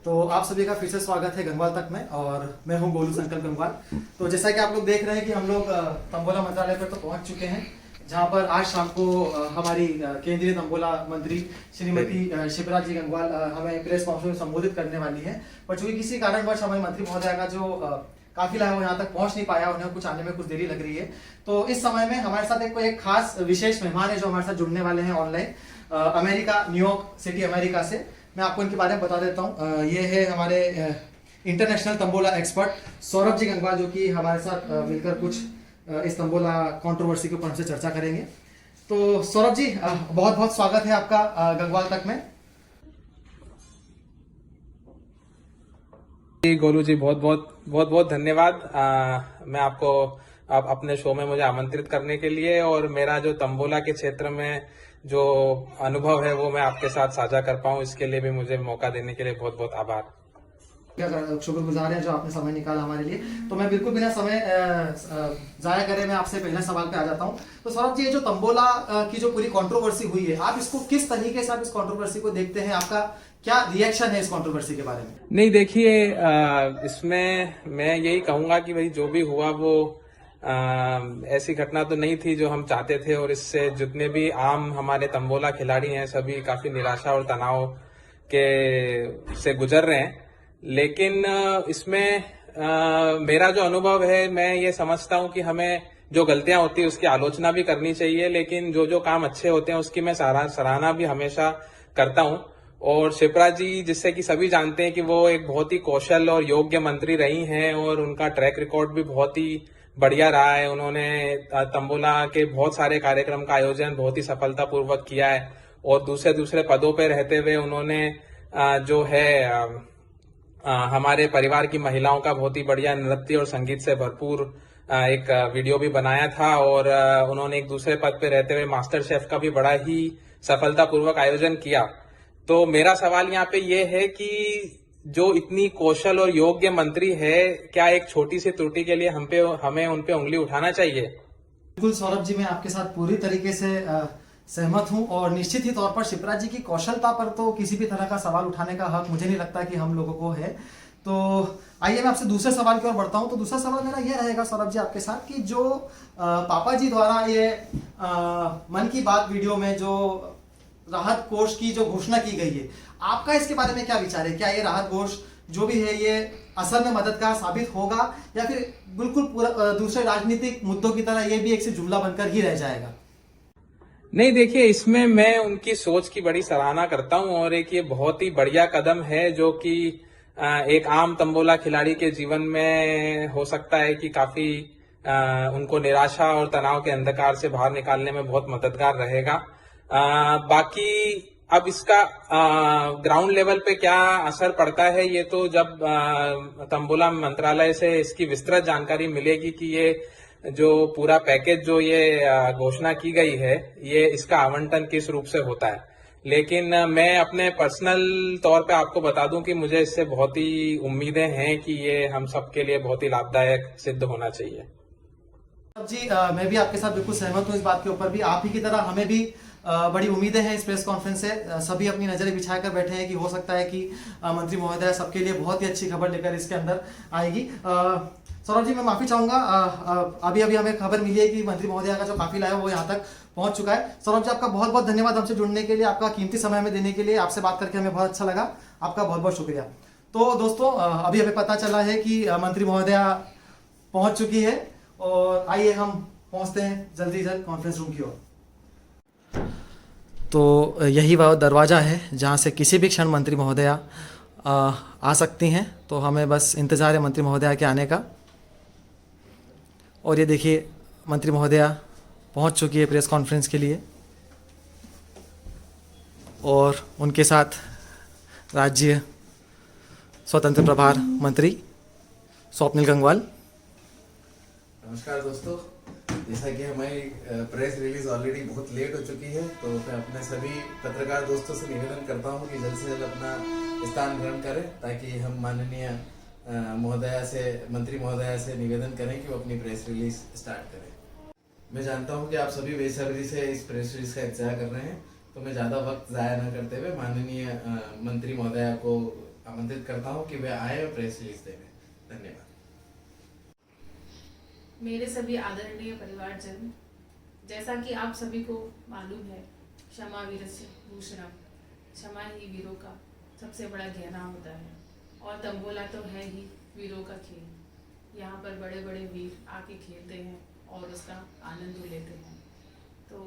तो आप सभी का फिर से स्वागत है गंगवाल तक में, और मैं हूं गोलू संकल्प गंगवाल। तो जैसा कि आप लोग देख रहे हैं कि हम लोग तंबोला मंत्रालय पर तो पहुंच चुके हैं, जहां पर आज शाम को हमारी केंद्रीय तंबोला मंत्री श्रीमती शिवराज जी गंगवाल हमें प्रेस कॉन्फ्रेंस में संबोधित करने वाली है। पर चूंकि किसी कारणवश हमारे मंत्री महोदय का जो काफिला है वो यहाँ तक पहुंच नहीं पाया, उन्हें कुछ आने में कुछ देरी लग रही है। तो इस समय में हमारे साथ एक खास विशेष मेहमान है जो हमारे साथ जुड़ने वाले हैं online, America, New York city America से। मैं आपको इनके बारे में बता देता हूँ। ये है हमारे इंटरनेशनल तंबोला एक्सपर्ट सौरभ जी गंगवाल, जो कि हमारे साथ मिलकर कुछ इस तंबोला कंट्रोवर्सी के ऊपर हमसे चर्चा करेंगे। तो सौरभ जी, बहुत बहुत स्वागत है आपका गंगवाल तक में। गोलू जी, बहुत धन्यवाद। मैं आपको अपने शो में मुझे आमंत्रित करने के लिए, और मेरा जो तंबोला के क्षेत्र में जो अनुभव है वो मैं आपके साथ साझा कर पाऊं, इसके लिए भी मुझे मौका देने के लिए बहुत बहुत आभार। शुक्रगुजार हैं जो आपने समय निकाला हमारे लिए। तो मैं बिल्कुल बिना समय जाया करे मैं आपसे पहले सवाल पे आ जाता हूं। तो सौरभ जी, ये जो तंबोला की जो पूरी कंट्रोवर्सी हुई है, आप इसको किस तरीके से आप इस कंट्रोवर्सी को देखते हैं? आपका क्या रिएक्शन है इस कंट्रोवर्सी के बारे में? नहीं, देखिए, इसमें मैं यही कहूंगा कि भाई जो भी हुआ वो ऐसी घटना तो नहीं थी जो हम चाहते थे, और इससे जितने भी आम हमारे तंबोला खिलाड़ी हैं सभी काफी निराशा और तनाव के से गुजर रहे हैं। लेकिन इसमें मेरा जो अनुभव है, मैं ये समझता हूं कि हमें जो गलतियां होती है उसकी आलोचना भी करनी चाहिए, लेकिन जो काम अच्छे होते हैं उसकी मैं सराहना भी हमेशा करता हूं। और शिवराज जी, जिससे कि सभी जानते हैं कि वो एक बहुत ही कौशल और योग्य मंत्री रही हैं, और उनका ट्रैक रिकॉर्ड भी बहुत ही बढ़िया रहा है। उन्होंने तंबोला के बहुत सारे कार्यक्रम का आयोजन बहुत ही सफलतापूर्वक किया है, और दूसरे पदों पे रहते हुए उन्होंने जो है हमारे परिवार की महिलाओं का बहुत ही बढ़िया नृत्य और संगीत से भरपूर एक वीडियो भी बनाया था, और उन्होंने एक दूसरे पद पे रहते हुए मास्टर शेफ का भी बड़ा ही सफलतापूर्वक आयोजन किया। तो मेरा सवाल यहाँ पे ये है कि जो इतनी कौशल और योग्य मंत्री है, क्या एक छोटी सी त्रुटि के लिए हमें उन पे उंगली उठाना चाहिए? बिल्कुल सौरभ जी, मैं आपके साथ पूरी तरीके से सहमत हूं, और निश्चित ही तौर पर शिवराज जी की कौशलता पर तो किसी भी तरह का सवाल उठाने का हक मुझे नहीं लगता कि हम लोगों को है। तो आइए मैं आपसे दूसरे सवाल की ओर बढ़ता हूं। तो दूसरा सवाल मेरा यह रहेगा सौरभ जी आपके साथ कि जो पापा जी द्वारा ये मन की बात वीडियो में जो राहत कोष की जो घोषणा की गई है, आपका इसके बारे में क्या विचार है? क्या ये राहत कोष जो भी है ये असल में मददगार साबित होगा, या फिर बिल्कुल पूरा दूसरे राजनीतिक मुद्दों की तरह ये भी एक सिर्फ जुमला बनकर ही रह जाएगा? नहीं, देखिए, इसमें मैं उनकी सोच की बड़ी सराहना करता हूं, और एक ये बहुत ही बढ़िया कदम है जो कि एक आम तंबोला खिलाड़ी के जीवन में हो सकता है कि काफी उनको निराशा और तनाव के अंधकार से बाहर निकालने में बहुत मददगार रहेगा। बाकी अब इसका ग्राउंड लेवल पे क्या असर पड़ता है, ये तो जब तंबोला मंत्रालय से इसकी विस्तृत जानकारी मिलेगी कि ये जो पूरा पैकेज जो ये घोषणा की गई है, ये इसका आवंटन किस रूप से होता है। लेकिन मैं अपने पर्सनल तौर पे आपको बता दूं कि मुझे इससे बहुत ही उम्मीदें हैं कि ये हम सबके लिए बहुत ही लाभदायक सिद्ध होना चाहिए। जी, मैं भी आपके साथ बिल्कुल सहमत हूँ इस बात के ऊपर भी। आप ही की तरह हमें भी बड़ी उम्मीदें हैं इस प्रेस कॉन्फ्रेंस से। सभी अपनी नजरें बिछाकर बैठे हैं कि हो सकता है कि मंत्री महोदय सबके लिए बहुत ही अच्छी खबर लेकर इसके अंदर आएगी। सौरभ जी, मैं माफी चाहूंगा, अभी हमें खबर मिली है कि मंत्री महोदय का जो काफिला है वो यहाँ तक पहुंच चुका है। सौरभ जी, आपका बहुत बहुत धन्यवाद हमसे जुड़ने के लिए, आपका कीमती समय हमें देने के लिए। आपसे बात करके हमें बहुत अच्छा लगा, आपका बहुत बहुत शुक्रिया। तो दोस्तों, अभी हमें पता चला है कि मंत्री महोदया पहुंच चुकी है, और आइए हम पहुंचते हैं जल्दी कॉन्फ्रेंस रूम की ओर। तो यही वह दरवाज़ा है जहां से किसी भी क्षण मंत्री महोदया आ सकती हैं। तो हमें बस इंतज़ार है मंत्री महोदया के आने का। और ये देखिए, मंत्री महोदया पहुंच चुकी है प्रेस कॉन्फ्रेंस के लिए, और उनके साथ राज्य स्वतंत्र प्रभार मंत्री स्वप्निल गंगवाल। नमस्कार दोस्तों, जैसा कि हमारी प्रेस रिलीज ऑलरेडी बहुत लेट हो चुकी है, तो मैं अपने सभी पत्रकार दोस्तों से निवेदन करता हूं कि जल्द से जल्द अपना स्थान ग्रहण करें, ताकि हम माननीय मंत्री महोदया से निवेदन करें कि वो अपनी प्रेस रिलीज स्टार्ट करें। मैं जानता हूं कि आप सभी बेसब्री से इस प्रेस रिलीज का इंतजार कर रहे हैं, तो मैं ज़्यादा वक्त ज़ाया न करते हुए माननीय मंत्री महोदया को आमंत्रित करता हूँ कि वे आए और प्रेस रिलीज देने। धन्यवाद। मेरे सभी आदरणीय परिवारजन, जैसा कि आप सभी को मालूम है, क्षमा वीरस्य भूषणम, क्षमा ही वीरों का सबसे बड़ा गहना होता है और तंबोला तो है ही वीरों का खेल। यहाँ पर बड़े बड़े वीर आके खेलते हैं और उसका आनंद लेते हैं। तो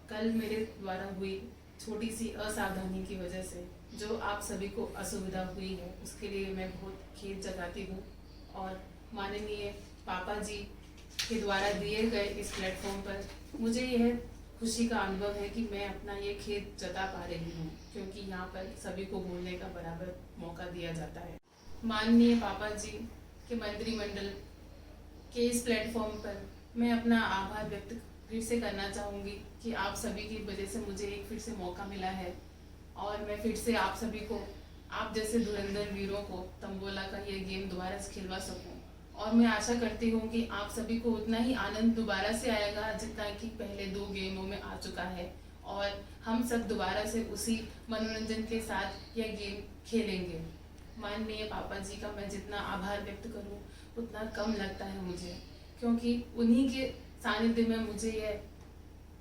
कल मेरे द्वारा हुई छोटी सी असावधानी की वजह से जो आप सभी को असुविधा हुई है, उसके लिए मैं बहुत खेद जताती हूँ और माननीय पापा जी के द्वारा दिए गए इस प्लेटफॉर्म पर मुझे यह खुशी का अनुभव है कि मैं अपना ये खेद जता पा रही हूँ, क्योंकि यहाँ पर सभी को बोलने का बराबर मौका दिया जाता है। माननीय पापा जी के मंत्रिमंडल के इस प्लेटफॉर्म पर मैं अपना आभार व्यक्त फिर से करना चाहूँगी कि आप सभी की वजह से मुझे एक फिर से मौका मिला है और मैं फिर से आप सभी को, आप जैसे धुरंधर वीरों को तंबोला का ये गेम दोबारा से खिलवा सकूं। और मैं आशा करती हूँ कि आप सभी को उतना ही आनंद दोबारा से आएगा जितना कि पहले 2 गेमों में आ चुका है और हम सब दोबारा से उसी मनोरंजन के साथ यह गेम खेलेंगे। माननीय पापा जी का मैं जितना आभार व्यक्त करूँ उतना कम लगता है मुझे, क्योंकि उन्हीं के सानिध्य में मुझे यह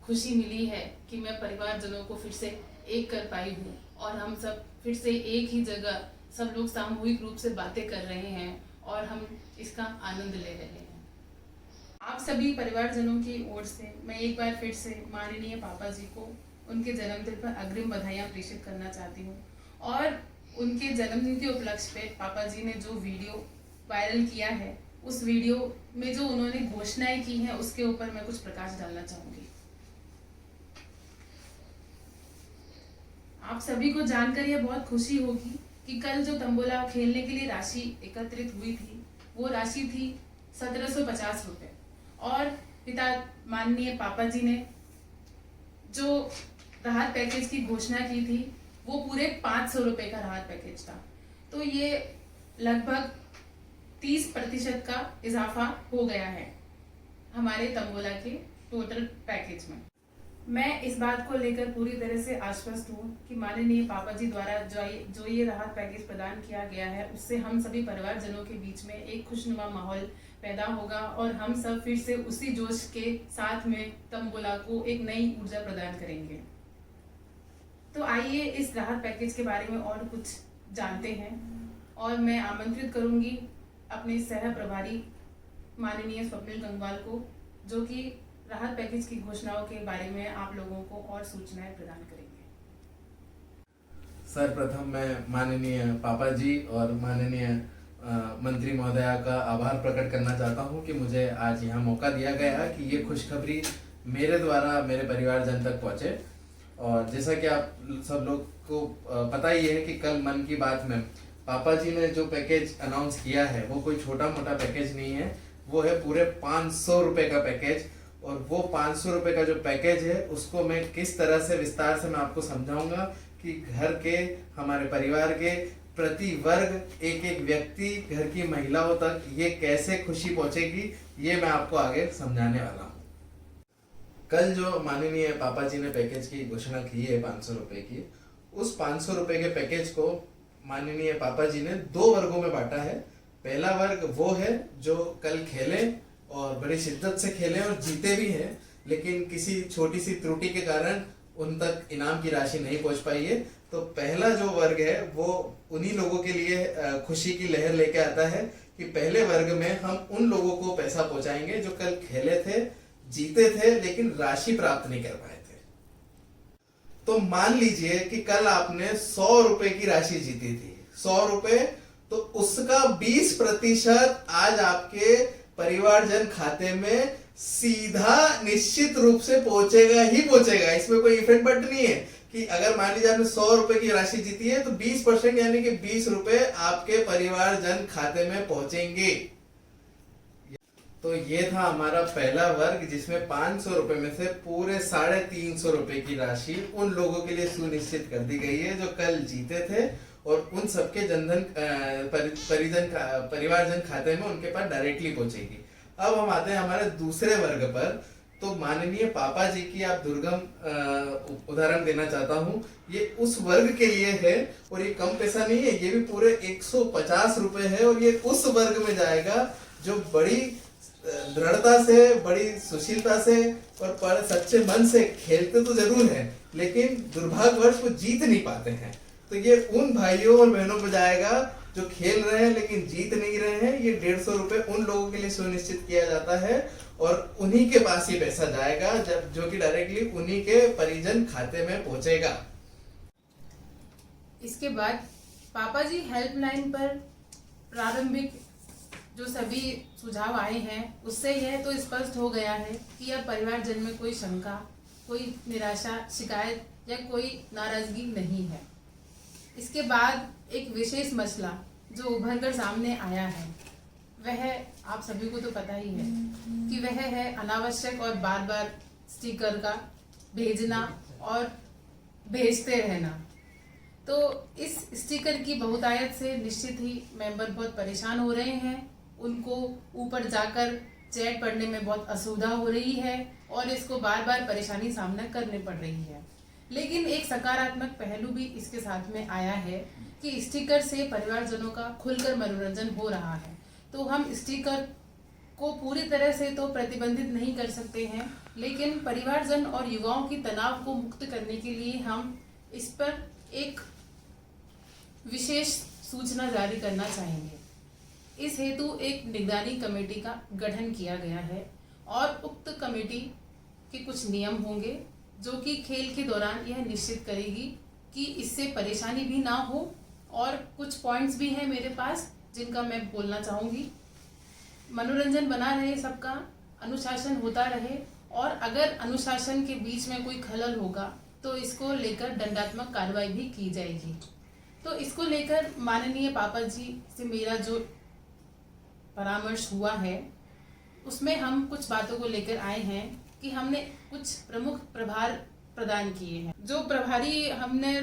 खुशी मिली है कि मैं परिवारजनों को फिर से एक कर पाई हूँ और हम सब फिर से एक ही जगह सब लोग सामूहिक रूप से बातें कर रहे हैं और हम इसका आनंद ले रहे हैं। आप सभी परिवारजनों की ओर से मैं एक बार फिर से माननीय पापा जी को उनके जन्मदिन पर अग्रिम बधाइयाँ प्रेषित करना चाहती हूँ और उनके जन्मदिन के उपलक्ष्य पे पापा जी ने जो वीडियो वायरल किया है, उस वीडियो में जो उन्होंने घोषणाएं की हैं उसके ऊपर मैं कुछ प्रकाश डालना चाहूंगी। आप सभी को जानकर यह बहुत खुशी होगी कि कल जो तंबोला खेलने के लिए राशि एकत्रित हुई थी वो राशि थी 1750 रुपए और पिता माननीय पापा जी ने जो राहत पैकेज की घोषणा की थी वो पूरे 500 रुपए का राहत पैकेज था। तो ये लगभग 30% का इजाफा हो गया है हमारे तंबोला के टोटल पैकेज में। मैं इस बात को लेकर पूरी तरह से आश्वस्त हूँ कि माननीय पापा जी द्वारा जो ये राहत पैकेज प्रदान किया गया है उससे हम सभी परिवारजनों के बीच में एक खुशनुमा माहौल पैदा होगा और हम सब फिर से उसी जोश के साथ में तंबोला को एक नई ऊर्जा प्रदान करेंगे। तो आइए इस राहत पैकेज के बारे में और कुछ जानते हैं और मैं आमंत्रित करूंगी अपने सह प्रभारी माननीय स्वप्निल गंगवाल को, जो कि राहत पैकेज की घोषणाओं के बारे में आप लोगों को और सूचनाएं प्रदान करेंगे। सर्वप्रथम मैं माननीय पापा जी और माननीय मंत्री महोदया का आभार प्रकट करना चाहता हूं कि मुझे आज यहाँ मौका दिया गया कि ये खुशखबरी मेरे द्वारा मेरे परिवारजन तक पहुंचे। और जैसा कि आप सब लोग को पता ही है कि कल मन की बात में पापा जी ने जो पैकेज अनाउंस किया है वो कोई छोटा मोटा पैकेज नहीं है, वो है पूरे 500 रुपए का पैकेज। और वो 500 रुपए का जो पैकेज है उसको मैं किस तरह से विस्तार से मैं आपको समझाऊंगा कि घर के, हमारे परिवार के प्रति वर्ग, एक एक व्यक्ति, घर की महिलाओं तक ये कैसे खुशी पहुंचेगी, ये मैं आपको आगे समझाने वाला हूँ। कल जो माननीय पापा जी ने पैकेज की घोषणा की है 500 रुपए की, उस 500 रुपए के पैकेज को माननीय पापा जी ने 2 वर्गों में बांटा है। पहला वर्ग वो है जो कल खेले और बड़ी शिद्दत से खेले और जीते भी हैं, लेकिन किसी छोटी सी त्रुटि के कारण उन तक इनाम की राशि नहीं पहुंच पाई है। तो पहला जो वर्ग है वो उन्हीं लोगों के लिए खुशी की लहर लेके आता है कि पहले वर्ग में हम उन लोगों को पैसा पहुंचाएंगे जो कल खेले थे, जीते थे, लेकिन राशि प्राप्त नहीं कर पाए थे। तो मान लीजिए कि कल आपने 100 रुपए की राशि जीती थी, 100 रुपए, तो उसका 20% आज आपके परिवारजन खाते में सीधा निश्चित रूप से पहुंचेगा ही पहुंचेगा। इसमें कोई इफेक्ट बट नहीं है कि अगर मान लीजिए आपने 100 रुपए की राशि जीती है तो 20% यानी कि 20 रुपए आपके परिवारजन खाते में पहुंचेंगे। तो ये था हमारा पहला वर्ग जिसमें 500 रुपए में से पूरे 350 रुपए की राशि उन लोगों के लिए सुनिश्चित कर दी गई है जो कल जीते थे और उन सबके जनधन परिवारजन खाते में उनके पास डायरेक्टली पहुंचेगी। अब हम आते हैं हमारे दूसरे वर्ग पर तो माननीय पापा जी की आप दुर्गम उदाहरण देना चाहता हूँ। ये उस वर्ग के लिए है और ये कम पैसा नहीं है, ये भी पूरे 150 रुपए है और ये उस वर्ग में जाएगा जो बड़ी दृढ़ता से, बड़ी सुशीलता से और बड़े सच्चे मन से खेलते तो जरूर हैं, लेकिन दुर्भाग्यवश वो जीत नहीं पाते हैं। तो ये उन भाइयों और बहनों को जाएगा जो खेल रहे हैं लेकिन जीत नहीं रहे हैं। ये 150 रुपए उन लोगों के लिए सुनिश्चित किया जाता है और उन्हीं के पास ये पैसा जाएगा, जब जो कि डायरेक्टली उन्हीं के परिजन खाते में पहुंचेगा। इसके बाद पापा जी हेल्पलाइन पर प्रारंभिक जो सभी सुझाव आए हैं उससे यह तो स्पष्ट हो गया है कि अब परिवारजन में कोई शंका, कोई निराशा, शिकायत या कोई नाराजगी नहीं है। इसके बाद एक विशेष मसला जो उभर कर सामने आया है वह आप सभी को तो पता ही है कि वह है अनावश्यक और बार बार स्टिकर का भेजना और भेजते रहना। तो इस स्टिकर की बहुतायत से निश्चित ही मेंबर बहुत परेशान हो रहे हैं, उनको ऊपर जाकर चैट पढ़ने में बहुत असुविधा हो रही है और इसको बार बार परेशानी सामना करने पड़ रही है। लेकिन एक सकारात्मक पहलू भी इसके साथ में आया है कि स्टिकर से परिवारजनों का खुलकर मनोरंजन हो रहा है। तो हम स्टिकर को पूरी तरह से तो प्रतिबंधित नहीं कर सकते हैं, लेकिन परिवारजन और युवाओं की तनाव को मुक्त करने के लिए हम इस पर एक विशेष सूचना जारी करना चाहेंगे। इस हेतु एक निगरानी कमेटी का गठन किया गया है और उक्त कमेटी के कुछ नियम होंगे जो कि खेल के दौरान यह निश्चित करेगी कि इससे परेशानी भी ना हो। और कुछ पॉइंट्स भी हैं मेरे पास जिनका मैं बोलना चाहूँगी। मनोरंजन बना रहे सबका, अनुशासन होता रहे और अगर अनुशासन के बीच में कोई खलल होगा तो इसको लेकर दंडात्मक कार्रवाई भी की जाएगी। तो इसको लेकर माननीय पापा जी से मेरा जो परामर्श हुआ है उसमें हम कुछ बातों को लेकर आए हैं कि हमने कुछ प्रमुख प्रभार प्रदान किए हैं। जो प्रभारी हमने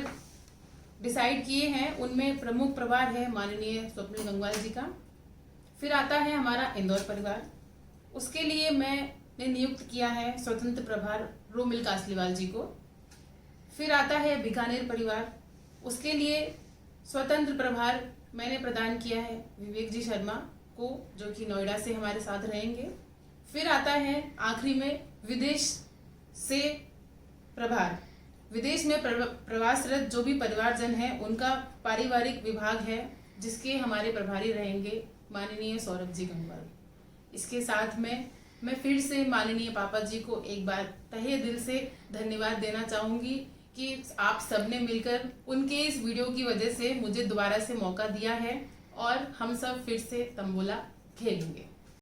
डिसाइड किए हैं उनमें प्रमुख प्रभार है माननीय स्वप्निल गंगवाल जी का। फिर आता है हमारा इंदौर परिवार, उसके लिए मैंने नियुक्त किया है स्वतंत्र प्रभार रोमिल कासलीवाल जी को। फिर आता है बीकानेर परिवार, उसके लिए स्वतंत्र प्रभार मैंने प्रदान किया है विवेक जी शर्मा को, जो कि नोएडा से हमारे साथ रहेंगे। फिर आता है आखिरी में विदेश से प्रभार। विदेश में प्रवासरत जो भी परिवारजन है उनका पारिवारिक विभाग है जिसके हमारे प्रभारी रहेंगे माननीय सौरभ जी गंगवाल। इसके साथ में मैं फिर से माननीय पापा जी को एक बार तहे दिल से धन्यवाद देना चाहूँगी कि आप सबने मिलकर उनके इस वीडियो की वजह से मुझे दोबारा से मौका दिया है और हम सब फिर से तंबोला खेलेंगे।